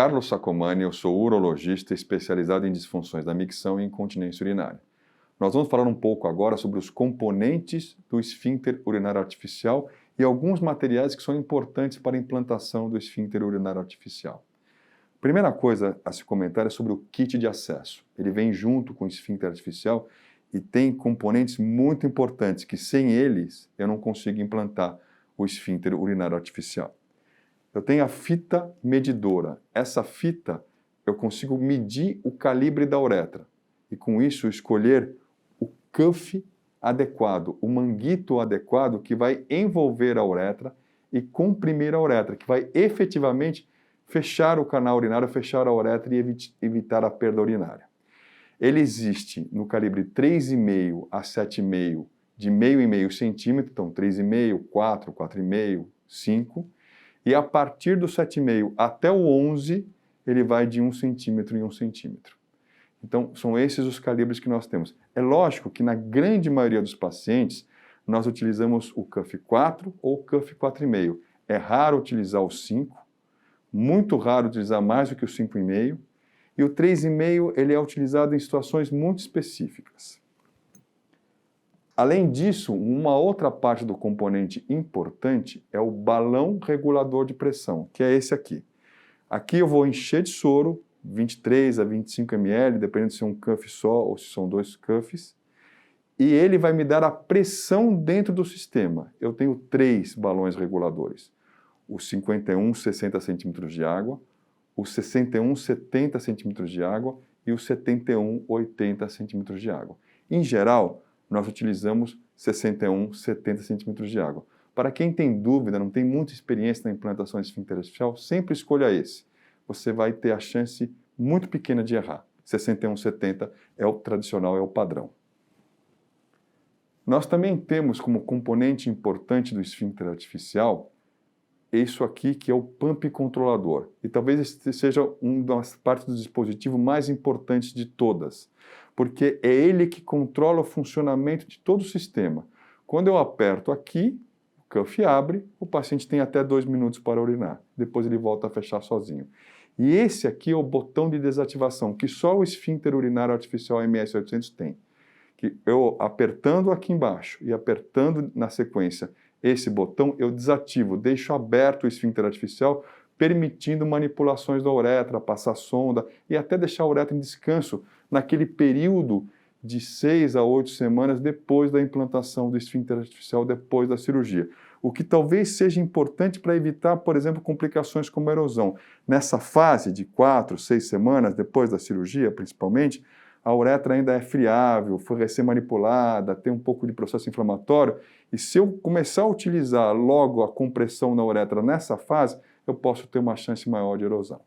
Carlos Sacomani, eu sou urologista especializado em disfunções da micção e incontinência urinária. Nós vamos falar um pouco agora sobre os componentes do esfíncter urinário artificial e alguns materiais que são importantes para a implantação do esfíncter urinário artificial. Primeira coisa a se comentar é sobre o kit de acesso. Ele vem junto com o esfíncter artificial e tem componentes muito importantes que sem eles eu não consigo implantar o esfíncter urinário artificial. Eu tenho a fita medidora. Essa fita eu consigo medir o calibre da uretra e com isso escolher o cuff adequado, o manguito adequado que vai envolver a uretra e comprimir a uretra, que vai efetivamente fechar o canal urinário, fechar a uretra e evitar a perda urinária. Ele existe no calibre 3,5 a 7,5 de 0,5 centímetro, então 3,5, 4, 4,5, 5. E a partir do 7,5 até o 11, ele vai de 1 centímetro em 1 centímetro. Então, são esses os calibres que nós temos. É lógico que na grande maioria dos pacientes, nós utilizamos o cuff 4 ou o cuff 4,5. É raro utilizar o 5, muito raro utilizar mais do que o 5,5. E o 3,5 ele é utilizado em situações muito específicas. Além disso, uma outra parte do componente importante é o balão regulador de pressão, que é esse aqui. Aqui eu vou encher de soro, 23 a 25 ml, dependendo se é um cuff só ou se são dois cuffs, e ele vai me dar a pressão dentro do sistema. Eu tenho 3 balões reguladores, o 51, 60 centímetros de água, o 61, 70 centímetros de água e o 71, 80 centímetros de água. Em geral, nós utilizamos 61, 70 centímetros de água. Para quem tem dúvida, não tem muita experiência na implantação de esfíncter artificial, sempre escolha esse. Você vai ter a chance muito pequena de errar. 61, 70 é o tradicional, é o padrão. Nós também temos como componente importante do esfíncter artificial isso aqui que é o pump controlador. E talvez esse seja uma das partes do dispositivo mais importantes de todas, porque é ele que controla o funcionamento de todo o sistema. Quando eu aperto aqui, o cuff abre, o paciente tem até 2 minutos para urinar. Depois ele volta a fechar sozinho. E esse aqui é o botão de desativação, que só o esfíncter urinário artificial MS800 tem. Que eu apertando aqui embaixo e apertando na sequência esse botão, eu desativo, deixo aberto o esfíncter artificial, permitindo manipulações da uretra, passar sonda e até deixar a uretra em descanso naquele período de 6 a 8 semanas depois da implantação do esfíncter artificial, depois da cirurgia. O que talvez seja importante para evitar, por exemplo, complicações como erosão. Nessa fase de 4, 6 semanas depois da cirurgia, principalmente, a uretra ainda é friável, foi recém-manipulada, tem um pouco de processo inflamatório, e se eu começar a utilizar logo a compressão na uretra nessa fase, eu posso ter uma chance maior de erosão.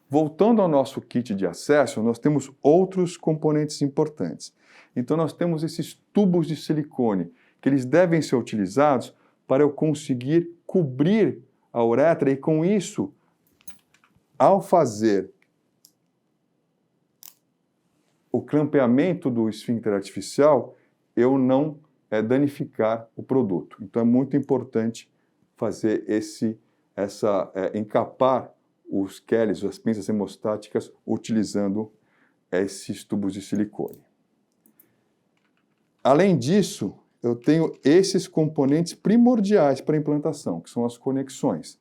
Voltando ao nosso kit de acesso, nós temos outros componentes importantes. Então nós temos esses tubos de silicone, que eles devem ser utilizados para eu conseguir cobrir a uretra e com isso, ao fazer o clampeamento do esfíncter artificial, eu não danificar o produto. Então é muito importante fazer encapar os queles, as pinças hemostáticas, utilizando esses tubos de silicone. Além disso, eu tenho esses componentes primordiais para a implantação, que são as conexões.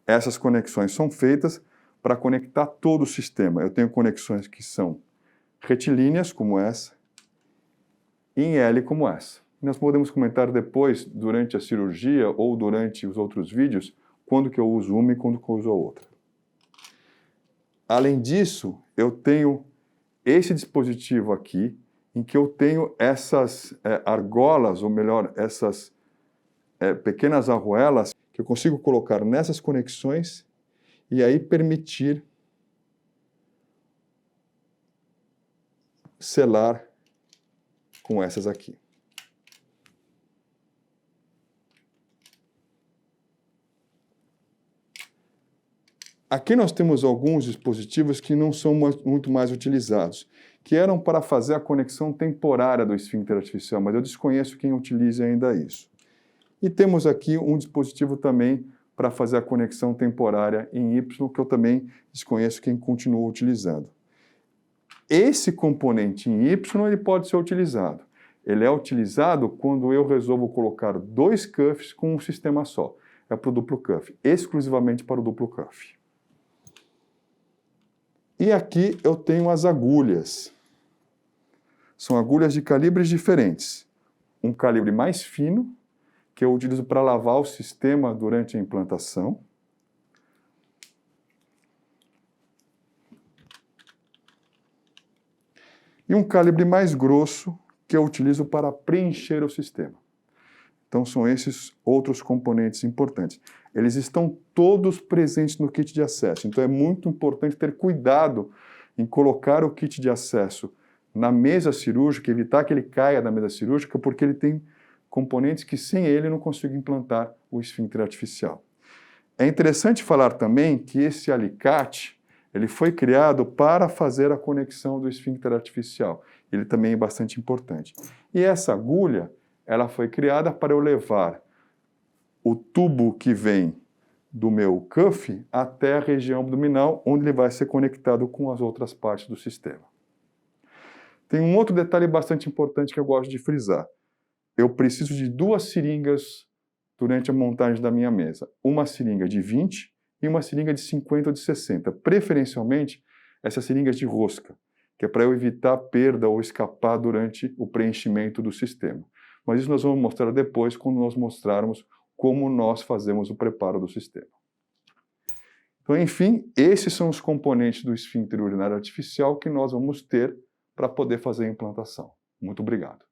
Essas conexões são feitas para conectar todo o sistema. Eu tenho conexões que são retilíneas, como essa, e em L, como essa. Nós podemos comentar depois, durante a cirurgia ou durante os outros vídeos, quando que eu uso uma e quando que eu uso a outra. Além disso, eu tenho esse dispositivo aqui, em que eu tenho essas argolas, ou melhor, essas pequenas arruelas, que eu consigo colocar nessas conexões e aí permitir selar com essas aqui. Aqui nós temos alguns dispositivos que não são muito mais utilizados, que eram para fazer a conexão temporária do esfíncter artificial, mas eu desconheço quem utilize ainda isso. E temos aqui um dispositivo também para fazer a conexão temporária em Y, que eu também desconheço quem continua utilizando. Esse componente em Y ele pode ser utilizado. Ele é utilizado quando eu resolvo colocar dois cuffs com um sistema só. É para o duplo cuff, exclusivamente para o duplo cuff. E aqui eu tenho as agulhas. São agulhas de calibres diferentes. Um calibre mais fino, que eu utilizo para lavar o sistema durante a implantação. E um calibre mais grosso, que eu utilizo para preencher o sistema. Então, são esses outros componentes importantes. Eles estão todos presentes no kit de acesso. Então, é muito importante ter cuidado em colocar o kit de acesso na mesa cirúrgica, evitar que ele caia da mesa cirúrgica, porque ele tem componentes que sem ele eu não consigo implantar o esfíncter artificial. É interessante falar também que esse alicate ele foi criado para fazer a conexão do esfíncter artificial. Ele também é bastante importante. E essa agulha, ela foi criada para eu levar o tubo que vem do meu cuff até a região abdominal, onde ele vai ser conectado com as outras partes do sistema. Tem um outro detalhe bastante importante que eu gosto de frisar. Eu preciso de duas seringas durante a montagem da minha mesa. Uma seringa de 20 e uma seringa de 50 ou de 60. Preferencialmente, essas seringas de rosca, que é para eu evitar perda ou escapar durante o preenchimento do sistema. Mas isso nós vamos mostrar depois, quando nós mostrarmos como nós fazemos o preparo do sistema. Então, enfim, esses são os componentes do esfíncter urinário artificial que nós vamos ter para poder fazer a implantação. Muito obrigado.